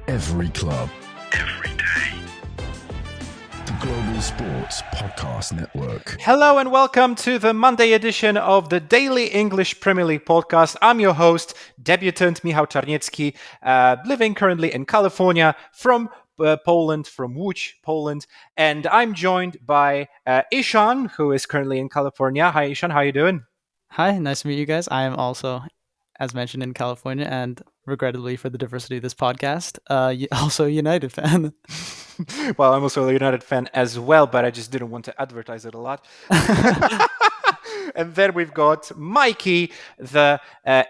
Every club. Every day. The Global Sports Podcast Network. Hello and welcome to the Monday edition of the Daily English Premier League podcast. I'm your host, debutant Michał Czarniecki, living currently in California from Poland, from Łódź, Poland. And I'm joined by Eshan, who is currently in California. Hi, Eshan. How are you doing? Hi, nice to meet you guys. I am also, as mentioned, in California, and regrettably for the diversity of this podcast, also a United fan. Well, I'm also a United fan as well, but I just didn't want to advertise it a lot. And then we've got Mikey, the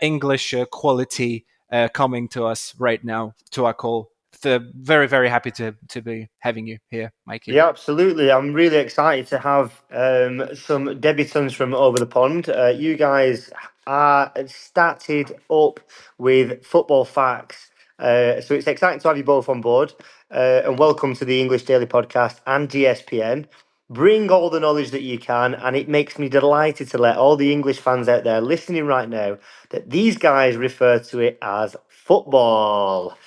English quality coming to us right now to our call. Very, very happy to be having you here, Mikey. Yeah, absolutely. I'm really excited to have some debutants from over the pond. You guys are started up with football facts. So it's exciting to have you both on board. And welcome to the English Daily Podcast and GSPN. Bring all the knowledge that you can, and it makes me delighted to let all the English fans out there listening right now that these guys refer to it as football.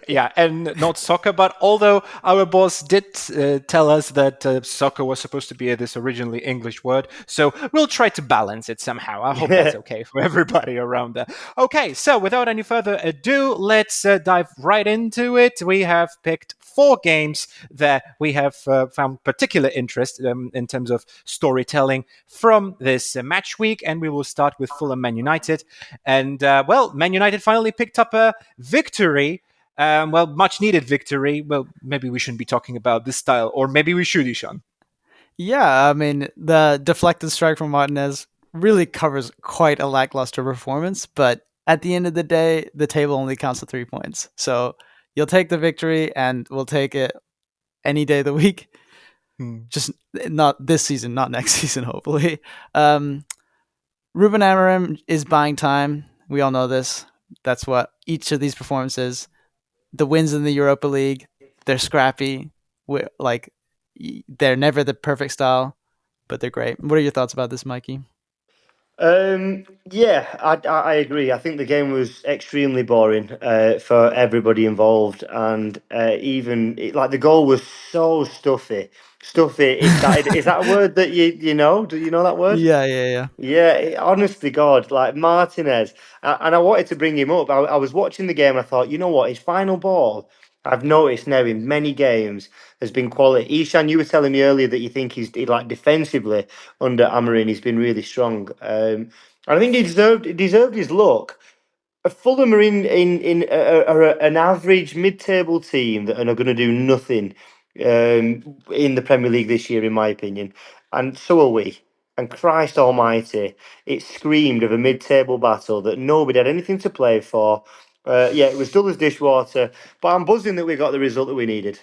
Yeah, and not soccer, but although our boss did tell us that soccer was supposed to be this originally English word, so we'll try to balance it somehow. I hope that's okay for everybody around there. Okay, so without any further ado, let's dive right into it. We have picked 4 games that we have found particular interest in terms of storytelling from this match week, and we will start with Fulham Man United. And, Man United finally picked up a victory. Much needed victory. Well, maybe we shouldn't be talking about this style, or maybe we should, Eshan. Yeah, I mean, the deflected strike from Martinez really covers quite a lackluster performance, but at the end of the day, the table only counts to 3 points. So you'll take the victory, and we'll take it any day of the week. Just not this season, not next season, hopefully. Ruben Amorim is buying time. We all know this. That's what each of these performances. The wins in the Europa League, they're scrappy. They're never the perfect style, but they're great. What are your thoughts about this, Mikey? I agree. I think the game was extremely boring for everybody involved, and the goal was so stuffy. Stuffy. Is that a word that you know? Do you know that word? Yeah. Yeah, honestly, God, like Martinez, and I wanted to bring him up. I was watching the game and I thought, you know what, his final ball, I've noticed now in many games, has been quality. Eshan, you were telling me earlier that you think defensively under Amorim, he's been really strong. And I think he deserved his luck. Fulham are an average mid-table team that are going to do nothing in the Premier League this year, in my opinion, and so are we. And Christ Almighty, it screamed of a mid-table battle that nobody had anything to play for. It was dull as dishwater, but I'm buzzing that we got the result that we needed.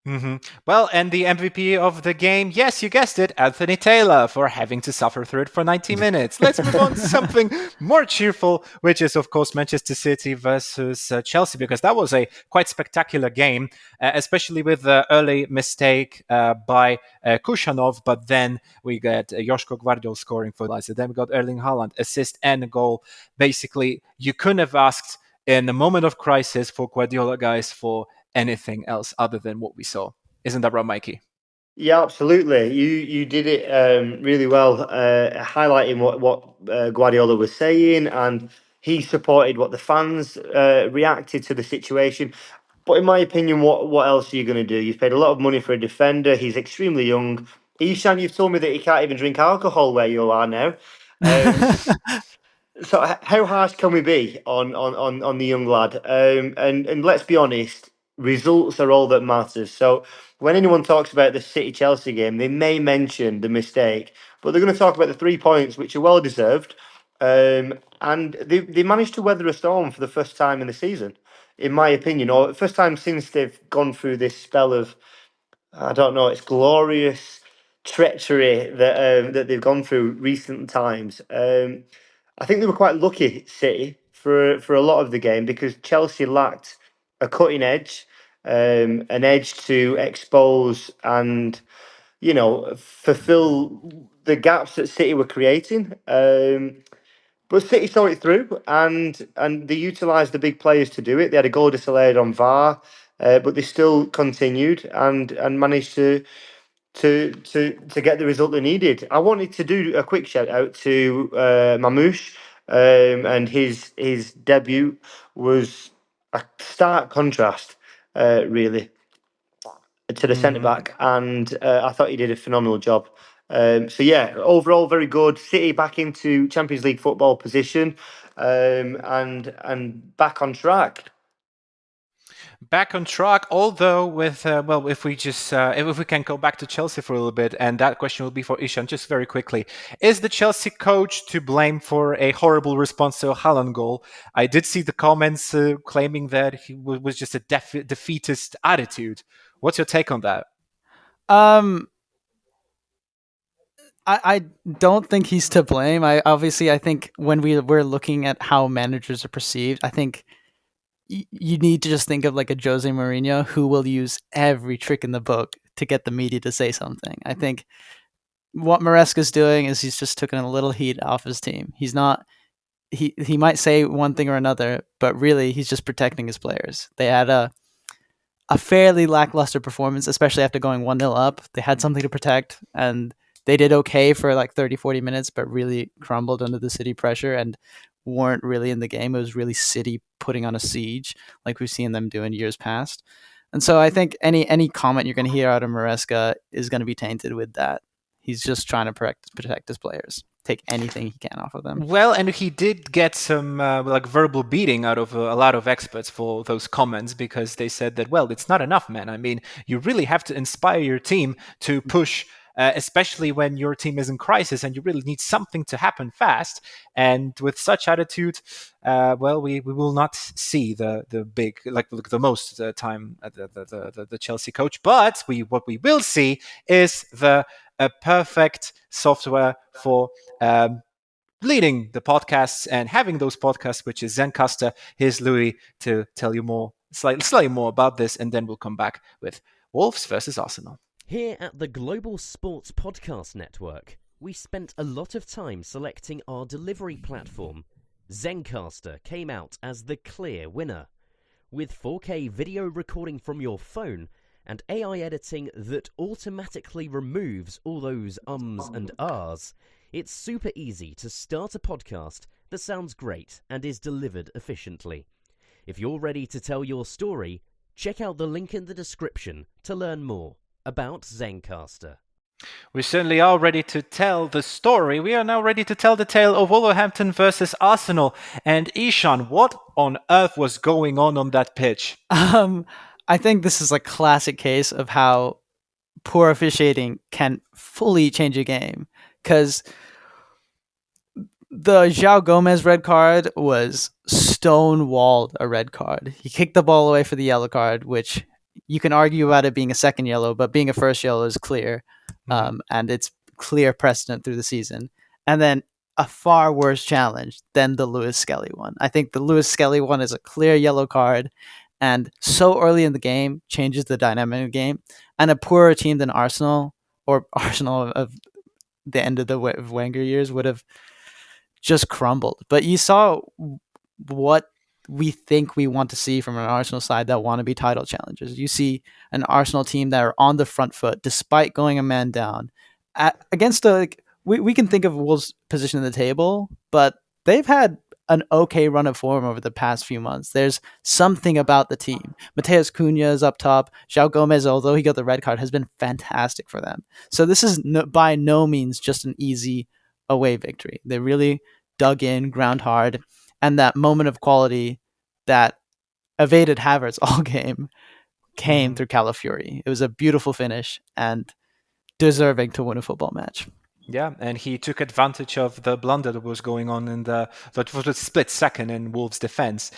Mm-hmm. Well, and the MVP of the game, yes, you guessed it, Anthony Taylor, for having to suffer through it for 90 minutes. Let's move on to something more cheerful, which is, of course, Manchester City versus Chelsea, because that was a quite spectacular game, especially with the early mistake by Kushanov, but then we got Joško Gvardiol scoring for us. Then we got Erling Haaland, assist and a goal. Basically, you couldn't have asked in a moment of crisis for Guardiola guys for anything else other than what we saw. Isn't that right, Mikey? Yeah, absolutely. You did it really well, highlighting what Guardiola was saying, and he supported what the fans reacted to the situation. But in my opinion, what else are you going to do? You've paid a lot of money for a defender. He's extremely young. Eshan, you've told me that he can't even drink alcohol where you are now. So how harsh can we be on the young lad? And let's be honest, results are all that matters. So when anyone talks about the City-Chelsea game, they may mention the mistake, but they're going to talk about the 3 points, which are well deserved. And they managed to weather a storm for the first time in the season, in my opinion, or first time since they've gone through this spell of, I don't know, it's glorious treachery that they've gone through recent times. I think they were quite lucky, City, for a lot of the game, because Chelsea lacked a cutting edge, an edge to expose and, fulfill the gaps that City were creating. But But City saw it through, and they utilised the big players to do it. They had a goal disallowed on VAR, but they still continued and managed to get the result they needed. I wanted to do a quick shout out to Mamouche, and his debut was a stark contrast, really, to the centre back, and I thought he did a phenomenal job. So yeah, overall very good. City back into Champions League football position, and back on track. Back on track, although with if we just if we can go back to Chelsea for a little bit, and that question will be for Eshan, just very quickly. Is the Chelsea coach to blame for a horrible response to a Haaland goal? I did see the comments claiming that he was just a defeatist attitude. What's your take on that? I don't think he's to blame. I think when we're looking at how managers are perceived, I think you need to just think of like a Jose Mourinho who will use every trick in the book to get the media to say something. I think what Maresca's doing is he's just taking a little heat off his team. He's not he might say one thing or another, but really he's just protecting his players. They had a fairly lackluster performance, especially after going 1-0 up. They had something to protect, and they did okay for like 30, 40 minutes, but really crumbled under the City pressure and weren't really in the game. It was really City putting on a siege like we've seen them do in years past. And so I think any comment you're going to hear out of Maresca is going to be tainted with that. He's just trying to protect his players. Take anything he can off of them. Well, and he did get some verbal beating out of a lot of experts for those comments, because they said that, well, it's not enough, man. I mean, you really have to inspire your team to push, especially when your team is in crisis and you really need something to happen fast. And with such attitude, we will not see the big, like the most time the Chelsea coach. But what we will see is a perfect software for leading the podcasts and having those podcasts, which is Zencastr. Here's Louis to tell you more, slightly more about this, and then we'll come back with Wolves versus Arsenal. Here at the Global Sports Podcast Network, we spent a lot of time selecting our delivery platform. Zencastr came out as the clear winner. With 4K video recording from your phone and AI editing that automatically removes all those ums and ahs, it's super easy to start a podcast that sounds great and is delivered efficiently. If you're ready to tell your story, check out the link in the description to learn more about Zencastr. We certainly are ready to tell the story. We are now ready to tell the tale of Wolverhampton versus Arsenal. And Eshan, what on earth was going on that pitch? I think this is a classic case of how poor officiating can fully change a game. Because the João Gomez red card was stone-walled a red card. He kicked the ball away for the yellow card, which you can argue about it being a second yellow, but being a first yellow is clear. And it's clear precedent through the season. And then a far worse challenge than the Lewis Skelly one. I think the Lewis Skelly one is a clear yellow card, and so early in the game changes the dynamic of the game. And a poorer team than Arsenal, or Arsenal of the end of the Wenger years, would have just crumbled. But you saw what we think we want to see from an Arsenal side that want to be title challengers. You see an Arsenal team that are on the front foot despite going a man down against we can think of Wolves' position in the table, but they've had an okay run of form over the past few months. There's something about the team. Mateus Cunha is up top. João Gomez, although he got the red card, has been fantastic for them. So this is by no means just an easy away victory. They really dug in, ground hard, and that moment of quality that evaded Havertz all game came through Calafiori. It was a beautiful finish and deserving to win a football match. Yeah, and he took advantage of the blunder that was going on in that was a split second in Wolves' defense.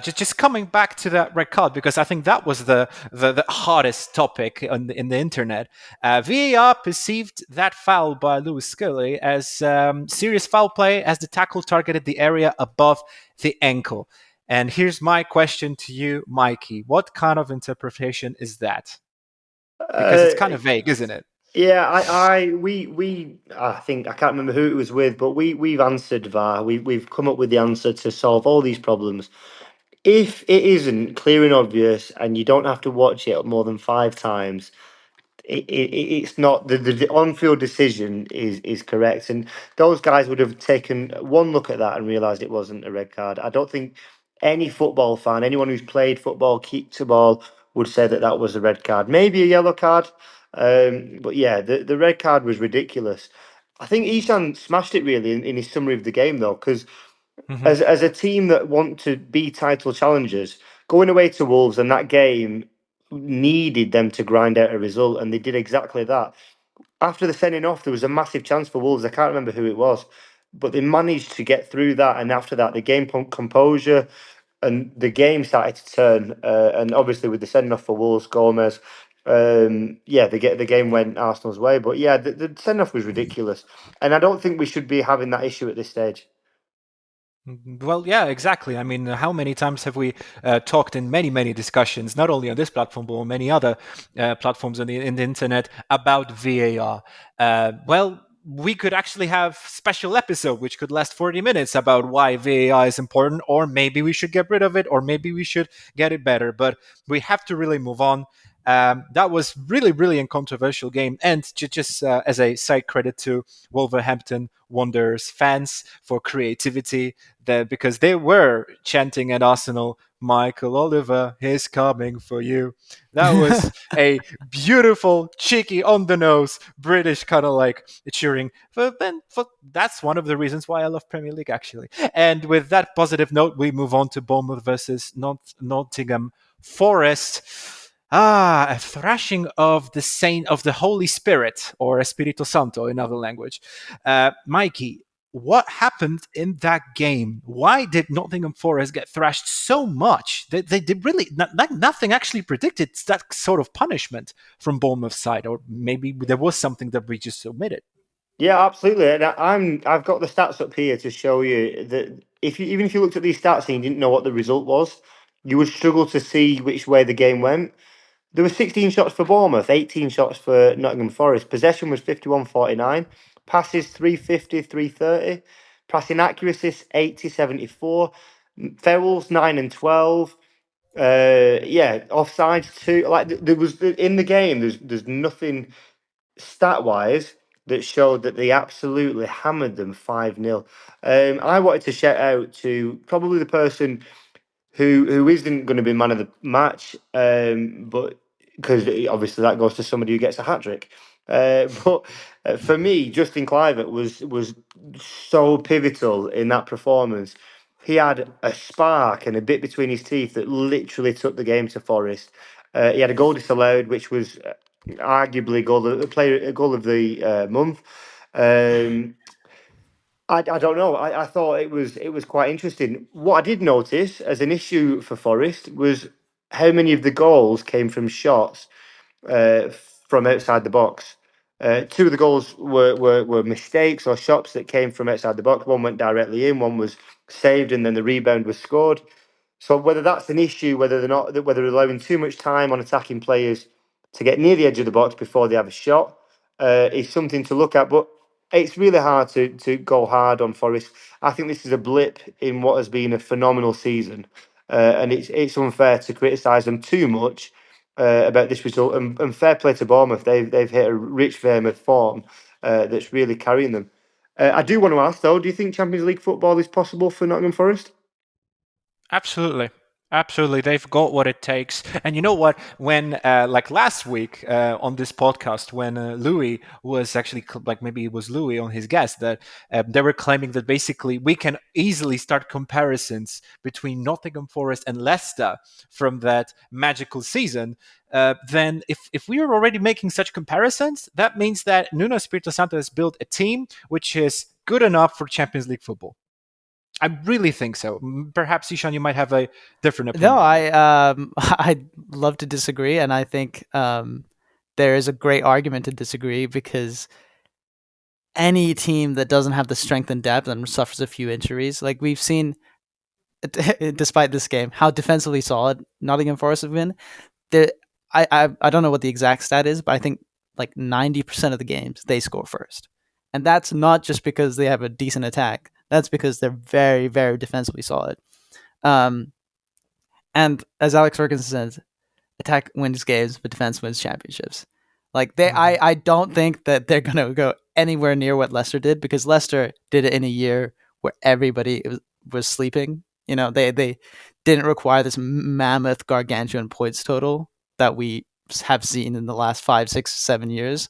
Just coming back to that red card, because I think that was the hardest topic in the internet. VAR perceived that foul by Lewis Skelly as serious foul play, as the tackle targeted the area above the ankle. And here's my question to you, Mikey. What kind of interpretation is that? Because it's kind of vague, isn't it? Yeah, I think I can't remember who it was with, but we've answered VAR. We've come up with the answer to solve all these problems. If it isn't clear and obvious, and you don't have to watch it more than 5 times, it's not the on-field decision is correct, and those guys would have taken one look at that and realised it wasn't a red card. I don't think any football fan, anyone who's played football, kicked a ball, would say that that was a red card. Maybe a yellow card, but yeah, the red card was ridiculous. I think Eshan smashed it really in his summary of the game though, because Mhm. as a team that want to be title challengers, going away to Wolves and that game needed them to grind out a result, and they did exactly that. After the sending off, there was a massive chance for Wolves. I can't remember who it was, but they managed to get through that. And after that, the game composure and the game started to turn. And obviously, with the sending off for Wolves, Gomez, yeah, the game went Arsenal's way. But yeah, the send off was ridiculous, and I don't think we should be having that issue at this stage. Well, yeah, exactly. I mean, how many times have we talked in many discussions, not only on this platform, but on many other platforms on in the internet about VAR? Well, we could actually have special episode which could last 40 minutes about why VAR is important, or maybe we should get rid of it, or maybe we should get it better. But we have to really move on. That was really a controversial game, and just as a side credit to Wolverhampton Wanderers fans for creativity, because they were chanting at Arsenal, "Michael Oliver is coming for you." That was a beautiful, cheeky, on the nose British kind of like cheering. That's one of the reasons why I love Premier League, actually. And with that positive note, we move on to Bournemouth versus Nottingham Forest. A thrashing of the Saint of the Holy Spirit, or Espírito Santo in other language. Mikey, what happened in that game? Why did Nottingham Forest get thrashed so much? They did really nothing actually predicted that sort of punishment from Bournemouth's side, or maybe there was something that we just omitted. Yeah, absolutely. And I've got the stats up here to show you that even if you looked at these stats and you didn't know what the result was, you would struggle to see which way the game went. There were 16 shots for Bournemouth, 18 shots for Nottingham Forest. Possession was 51-49. Passes 350, 330. Passing accuracy 80-74. Fouls 9 and 12. Yeah, offsides 2. Like there was in the game, there's nothing stat wise that showed that they absolutely hammered them 5-0. I wanted to shout out to probably the person who isn't going to be man of the match, but because obviously that goes to somebody who gets a hat trick. But for me, Justin Clivert was so pivotal in that performance. He had a spark and a bit between his teeth that literally took the game to Forest. He had a goal disallowed, which was arguably a goal of the month. Um, I don't know. I thought it was quite interesting. What I did notice as an issue for Forest was how many of the goals came from shots uh, from outside the box. Two of the goals were mistakes or shots that came from outside the box. One went directly in, one was saved, and then the rebound was scored. So whether that's an issue, whether they're allowing too much time on attacking players to get near the edge of the box before they have a shot, is something to look at. But it's really hard to go hard on Forest. I think this is a blip in what has been a phenomenal season, and it's unfair to criticise them too much about this result. And fair play to Bournemouth, they've hit a rich vein of form that's really carrying them. I do want to ask though, do you think Champions League football is possible for Nottingham Forest? Absolutely. Absolutely. They've got what it takes. And you know what? When, like last week on this podcast, when Louis was actually, like maybe it was Louis on his guest, that they were claiming that basically we can easily start comparisons between Nottingham Forest and Leicester from that magical season. Then if we are already making such comparisons, that means that Nuno Espirito Santo has built a team which is good enough for Champions League football. I really think so. Perhaps, Eshan, you might have a different opinion. No, I'd love to disagree, and I think there is a great argument to disagree because any team that doesn't have the strength and depth and suffers a few injuries, like we've seen, despite this game, how defensively solid Nottingham Forest have been. I don't know what the exact stat is, but I think like 90% of the games, they score first. And that's not just because they have a decent attack. That's because they're very, very defensively solid. And as Alex Ferguson says, attack wins games, but defense wins championships. Like I don't think that they're gonna go anywhere near what Leicester did, because Leicester did it in a year where everybody was sleeping. They didn't require this mammoth, gargantuan points total that we have seen in the last 5, 6, 7 years.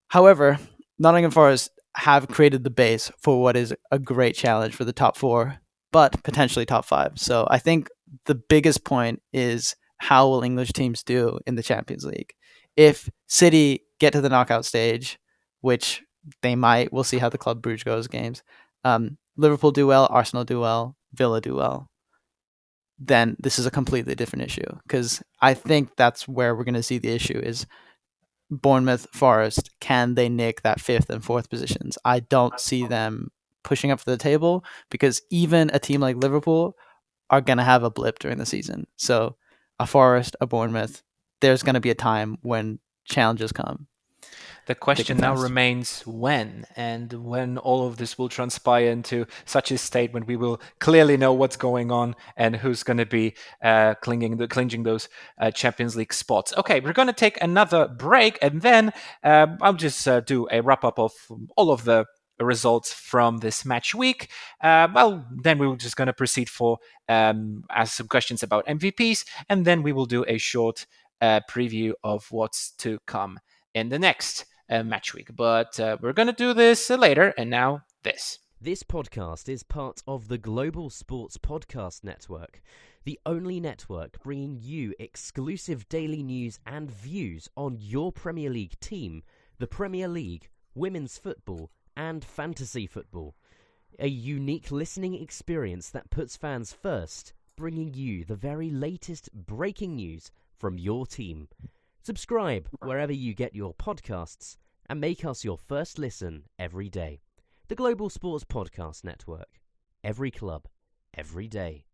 However, Nottingham Forest have created the base for what is a great challenge for the top 4, but potentially top 5. So I think the biggest point is, how will English teams do in the Champions League? If City get to the knockout stage, which they might, we'll see how the Club Brugge goes games. Liverpool do well, Arsenal do well, Villa do well. Then this is a completely different issue, because I think that's where we're going to see the issue is Bournemouth, Forest. Can they nick that 5th and 4th positions? I don't see them pushing up for the table, because even a team like Liverpool are going to have a blip during the season. So a Forest, a Bournemouth, there's going to be a time when challenges come. The question now remains when, and when all of this will transpire into such a state when we will clearly know what's going on and who's going to be clinging those Champions League spots. Okay, we're going to take another break, and then I'll just do a wrap-up of all of the results from this match week. Then we were just going to proceed for ask some questions about MVPs, and then we will do a short preview of what's to come in the next match week. But we're going to do this later, and now this. This podcast is part of the Global Sports Podcast Network, the only network bringing you exclusive daily news and views on your Premier League team, the Premier League, women's football, and fantasy football. A unique listening experience that puts fans first, bringing you the very latest breaking news from your team. Subscribe wherever you get your podcasts and make us your first listen every day. The Global Sports Podcast Network. Every club, every day.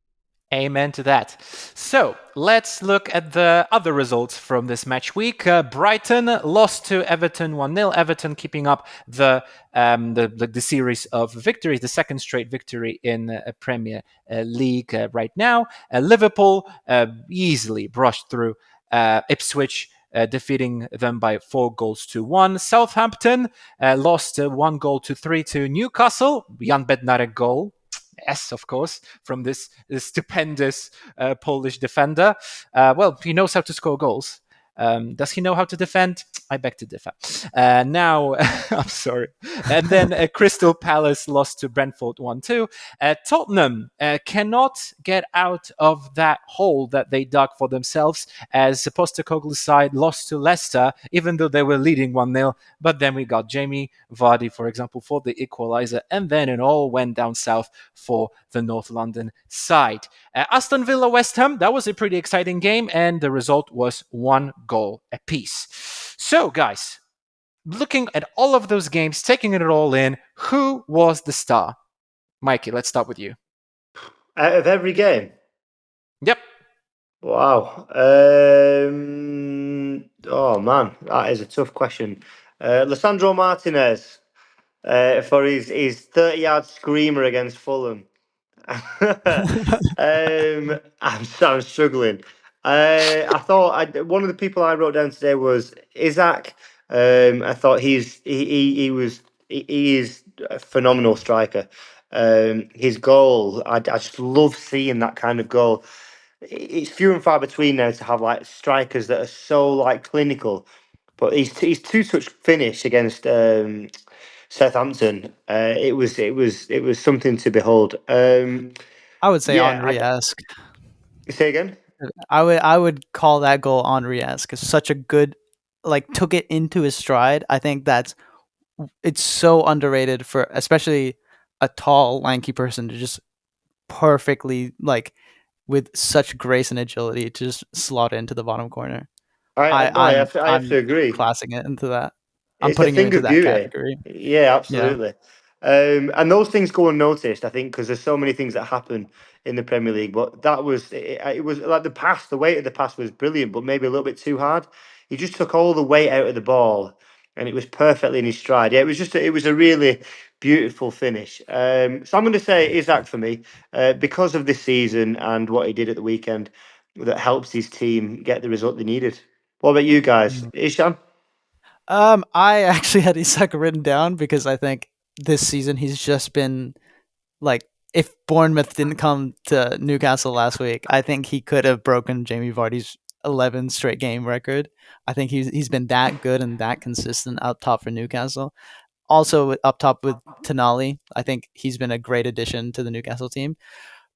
Amen to that. So let's look at the other results from this match week. Brighton lost to Everton 1-0. Everton keeping up the series of victories, the second straight victory in Premier League right now. Liverpool easily brushed through Ipswich, defeating them by 4-1. Southampton lost 1-3 to Newcastle. Jan Bednarek goal. Yes, of course, from this stupendous Polish defender. He knows how to score goals. Does he know how to defend? I beg to differ. Now, I'm sorry. And then Crystal Palace lost to Brentford 1-2. Tottenham cannot get out of that hole that they dug for themselves, as Postecoglou's side lost to Leicester, even though they were leading 1-0. But then we got Jamie Vardy, for example, for the equaliser, and then it all went down south for the North London side. Aston Villa West Ham, that was a pretty exciting game, and the result was 1 goal apiece. So, guys, looking at all of those games, taking it all in, who was the star? Mikey, let's start with you. Out of every game? Yep. Wow. Oh, man, that is a tough question. Lisandro Martinez for his 30-yard screamer against Fulham. I'm struggling. I thought one of the people I wrote down today was Isaac. I thought he is a phenomenal striker. His goal, I just love seeing that kind of goal. It's few and far between now to have like strikers that are so like clinical, but his two-touch finish against Southampton, it was something to behold. I would say Henry-esque. Say again? I would call that goal Henry-esque. It's such a good, took it into his stride. I think it's so underrated for especially a tall, lanky person to just perfectly, with such grace and agility, to just slot into the bottom corner. I have to agree. Classing it into that. I'm It's putting a thing it into of that beauty. category. Yeah, absolutely. Yeah. And those things go unnoticed, I think, because there's so many things that happen in the Premier League. But that was it was like the weight of the pass was brilliant, but maybe a little bit too hard. he just took all the weight out of the ball, and it was perfectly in his stride. Yeah, it was a really beautiful finish. So I'm going to say Isaac for me, because of this season and what he did at the weekend, that helps his team get the result they needed. What about you guys, Eshan? I actually had Isak written down because I think this season he's just been like, if Bournemouth didn't come to Newcastle last week, I think he could have broken Jamie Vardy's 11 straight game record. I think he's been that good and that consistent up top for Newcastle. Also up top with Tonali, I think he's been a great addition to the Newcastle team.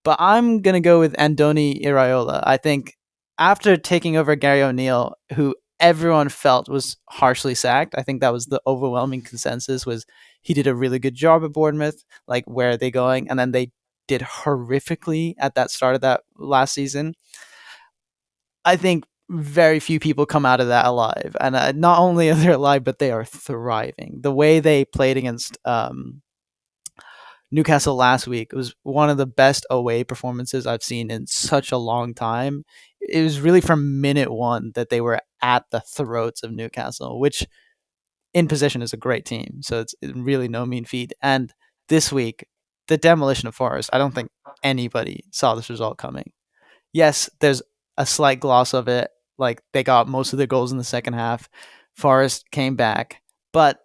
But I'm gonna go with Andoni Iraola. I think after taking over Gary O'Neill, who everyone felt was harshly sacked, I think that was the overwhelming consensus, was he did a really good job at Bournemouth. Like, where are they going? And then they did horrifically at that start of that last season. I think very few people come out of that alive, and not only are they alive, but they are thriving. The way they played against Newcastle last week was one of the best away performances I've seen in such a long time. It was really from minute one that they were at the throats of Newcastle, which in position is a great team. So it's really no mean feat. And this week, the demolition of Forest, I don't think anybody saw this result coming. Yes, there's a slight gloss of it. Like, they got most of their goals in the second half. Forest came back. But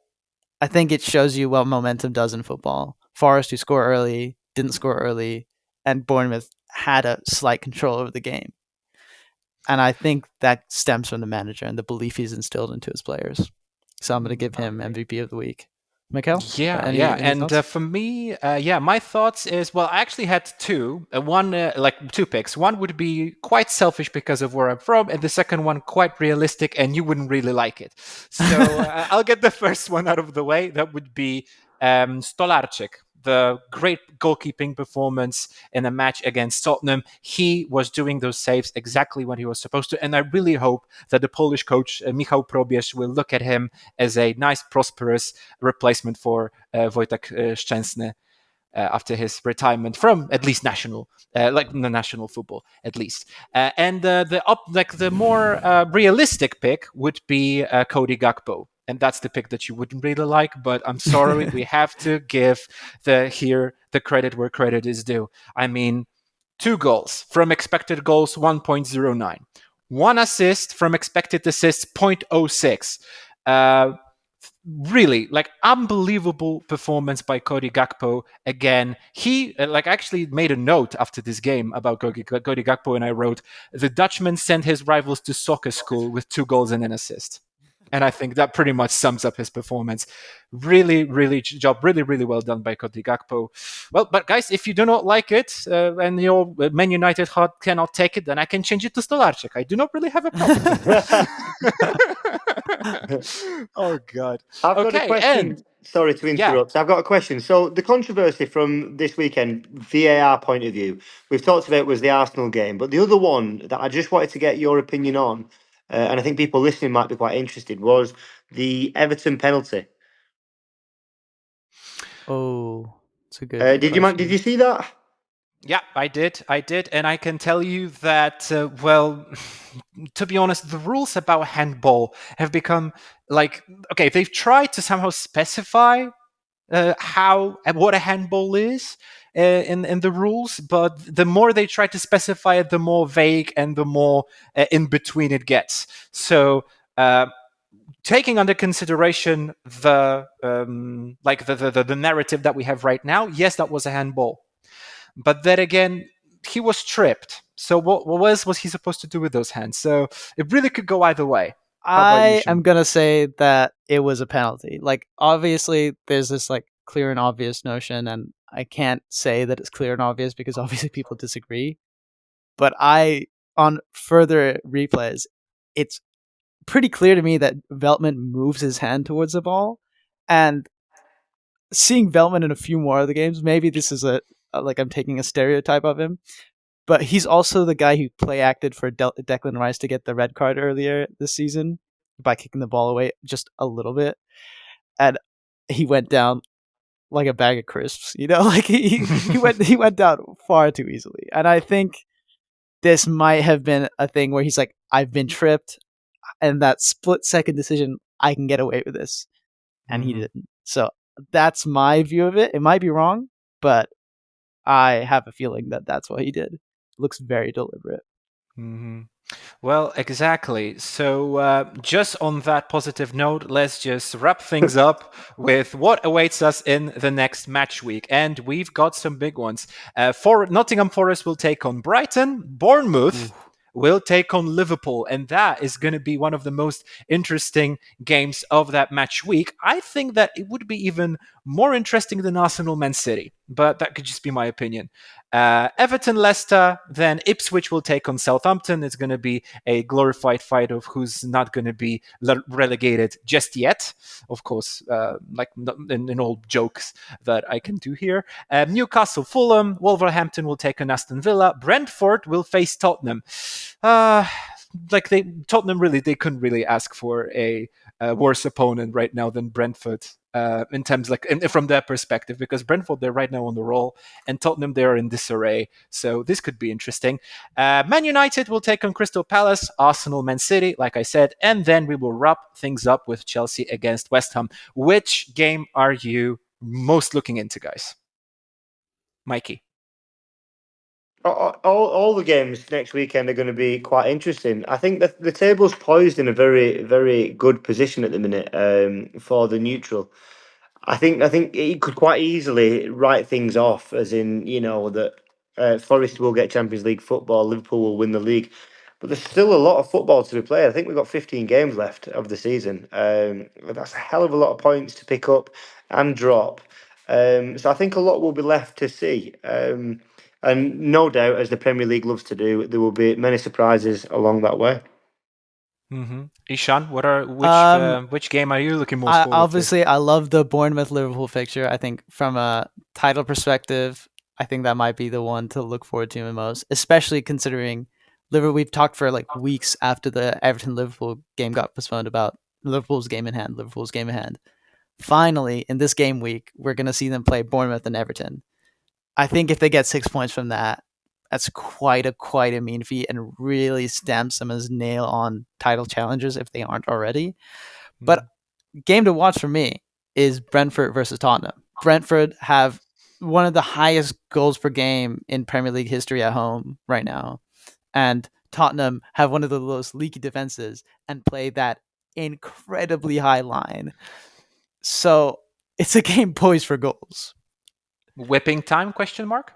I think it shows you what momentum does in football. Forest, who score early, didn't score early, and Bournemouth had a slight control over the game. And I think that stems from the manager and the belief he's instilled into his players. So I'm going to give him MVP of the week. Michael? Any And thoughts? for me, my thoughts is, well, I actually had two. Two picks. One would be quite selfish because of where I'm from, and the second one quite realistic, and you wouldn't really like it. So I'll get the first one out of the way. That would be Stolarczyk. The great goalkeeping performance in a match against Tottenham. He was doing those saves exactly when he was supposed to, and I really hope that the Polish coach Michał Probierz will look at him as a nice, prosperous replacement for Wojtek Szczęsny after his retirement from at least national football, at least. And the more realistic pick would be Cody Gakpo. And that's the pick that you wouldn't really like, but I'm sorry, we have to give the credit where credit is due. I mean, 2 goals from expected goals, 1.09. 1 assist from expected assists, 0.06. Really, unbelievable performance by Cody Gakpo. Again, he actually made a note after this game about Cody Gakpo, and I wrote, the Dutchman sent his rivals to soccer school with 2 goals and an assist. And I think that pretty much sums up his performance. Really, really really well done by Cody Gakpo. Well, but guys, if you do not like it and your Man United heart cannot take it, then I can change it to Stolarczyk. I do not really have a problem. Oh, God. I've got a question. Sorry to interrupt. Yeah. I've got a question. So the controversy from this weekend, VAR point of view, we've talked about was the Arsenal game, but the other one that I just wanted to get your opinion on, and I think people listening might be quite interested, was the Everton penalty. Oh, it's a good. Did you see that? Yeah, I did, and I can tell you that, to be honest, the rules about handball have become they've tried to somehow specify what a handball is in the rules, but the more they try to specify it, the more vague and the more in between it gets. So taking under consideration the narrative that we have right now, yes, that was a handball. But then again, he was tripped. So what was he supposed to do with those hands? So it really could go either way. I am going to say that it was a penalty. Obviously, there's this clear and obvious notion, and I can't say that it's clear and obvious because obviously people disagree. But on further replays, it's pretty clear to me that Veltman moves his hand towards the ball. And seeing Veltman in a few more of the games, maybe this is I'm taking a stereotype of him, but he's also the guy who play acted for Declan Rice to get the red card earlier this season by kicking the ball away just a little bit, and he went down like a bag of crisps. He went down far too easily, and I think this might have been a thing where he's like, I've been tripped. and that split-second decision, I can get away with this, and he didn't. So that's my view of it. It might be wrong, but I have a feeling that that's what he did. It looks very deliberate. Mm-hmm. Well, exactly. So, just on that positive note, let's just wrap things up with what awaits us in the next match week. And we've got some big ones. For Nottingham Forest will take on Brighton. Bournemouth will take on Liverpool. And that is going to be one of the most interesting games of that match week. I think that it would be even more interesting than Arsenal Man City, but that could just be my opinion. Everton Leicester, then Ipswich will take on Southampton. It's going to be a glorified fight of who's not going to be relegated just yet. Of course, like in all jokes that I can do here. Newcastle Fulham, Wolverhampton will take on Aston Villa. Brentford will face Tottenham. Tottenham they couldn't really ask for a worse opponent right now than Brentford. In terms from their perspective, because Brentford, they're right now on the roll, and Tottenham, they're in disarray. So this could be interesting. Man United will take on Crystal Palace, Arsenal, Man City, like I said, and then we will wrap things up with Chelsea against West Ham. Which game are you most looking into, guys? Mikey? All the games next weekend are going to be quite interesting. I think that the table's poised in a very, very good position at the minute for the neutral. I think it could quite easily write things off, as in, that Forest will get Champions League football, Liverpool will win the league. But there's still a lot of football to be played. I think we've got 15 games left of the season. That's a hell of a lot of points to pick up and drop. So I think a lot will be left to see. And no doubt, as the Premier League loves to do, there will be many surprises along that way. Mm-hmm. Eshan, which game are you looking most forward obviously, to? I love the Bournemouth Liverpool fixture. I think from a title perspective, I think that might be the one to look forward to the most, especially considering Liverpool. We've talked for like weeks after the Everton Liverpool game got postponed about Liverpool's game in hand. Finally, in this game week, we're going to see them play Bournemouth and Everton. I think if they get 6 points from that, that's quite a mean feat and really stamps them as nail on title challengers if they aren't already. But game to watch for me is Brentford versus Tottenham. Brentford have one of the highest goals per game in Premier League history at home right now. And Tottenham have one of the lowest leaky defenses and play that incredibly high line. So it's a game poised for goals. Whipping time, question mark?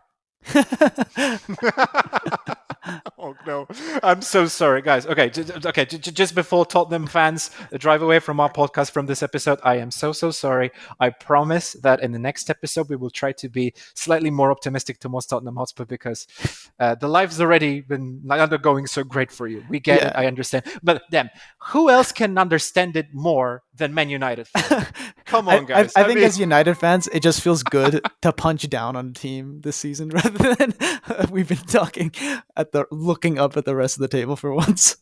Oh no, I'm so sorry, guys. Okay, just before Tottenham fans drive away from our podcast from this episode, I am so sorry. I promise that in the next episode we will try to be slightly more optimistic towards Tottenham Hotspur, because the life's already been undergoing so great for you. We get it, I understand, but damn, who else can understand it more than Man United fans? Come on, guys. I think as United fans, it just feels good to punch down on a team this season rather than we've been looking up at the rest of the table for once.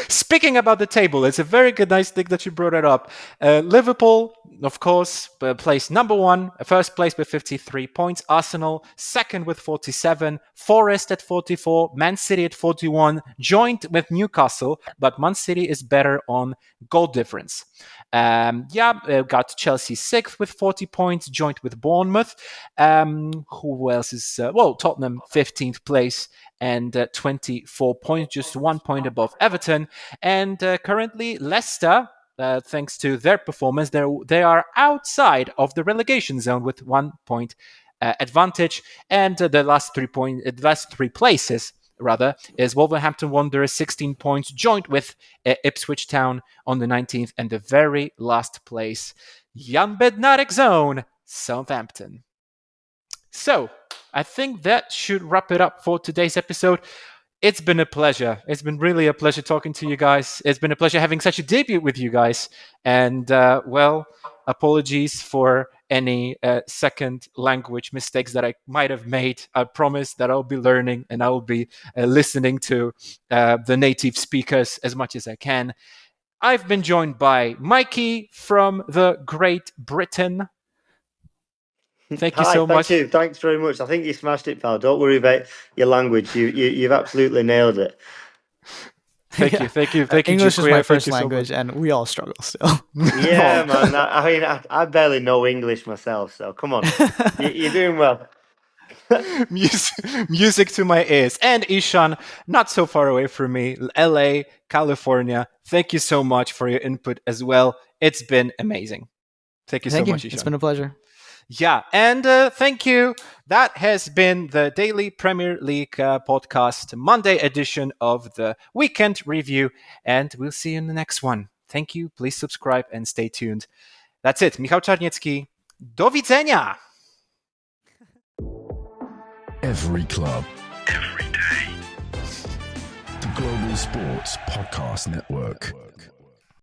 Speaking about the table, it's a very nice thing that you brought it up. Liverpool, of course, placed number one, first place with 53 points. Arsenal, second with 47. Forest at 44. Man City at 41. Joint with Newcastle, but Man City is better on goal difference. Got Chelsea sixth with 40 points, joint with Bournemouth. Who else is... Tottenham 15th place and 24 points, just 1 point above Everton. And currently Leicester, thanks to their performance, they are outside of the relegation zone with 1 point advantage. And the last 3 places is Wolverhampton Wanderers 16 points, joint with Ipswich Town on the 19th, and the very last place, Jan Bednarek Zone, Southampton. So I think that should wrap it up for today's episode. It's been a pleasure. It's been really a pleasure talking to you guys. It's been a pleasure having such a debut with you guys. And, apologies for any second language mistakes that I might have made. I promise that I'll be learning and I'll be listening to the native speakers as much as I can. I've been joined by Mikey from the Great Britain. Thank you so much. Thank you. Thanks very much. I think you smashed it, pal. Don't worry about your language. You've absolutely nailed it. Thank you. English is Dziękuję. my Thank first you so language, much. and we all struggle still. Yeah, man. I barely know English myself, so come on. You're doing well. Music to my ears. And Eshan, not so far away from me, LA, California. Thank you so much for your input as well. It's been amazing. Thank you so much, Eshan. It's been a pleasure. Yeah, and thank you. That has been the Daily Premier League podcast, Monday edition of the Weekend Review, and we'll see you in the next one. Thank you. Please subscribe and stay tuned. That's it. Michał Czarniecki. Do widzenia! Every club, every day. The Global Sports Podcast Network.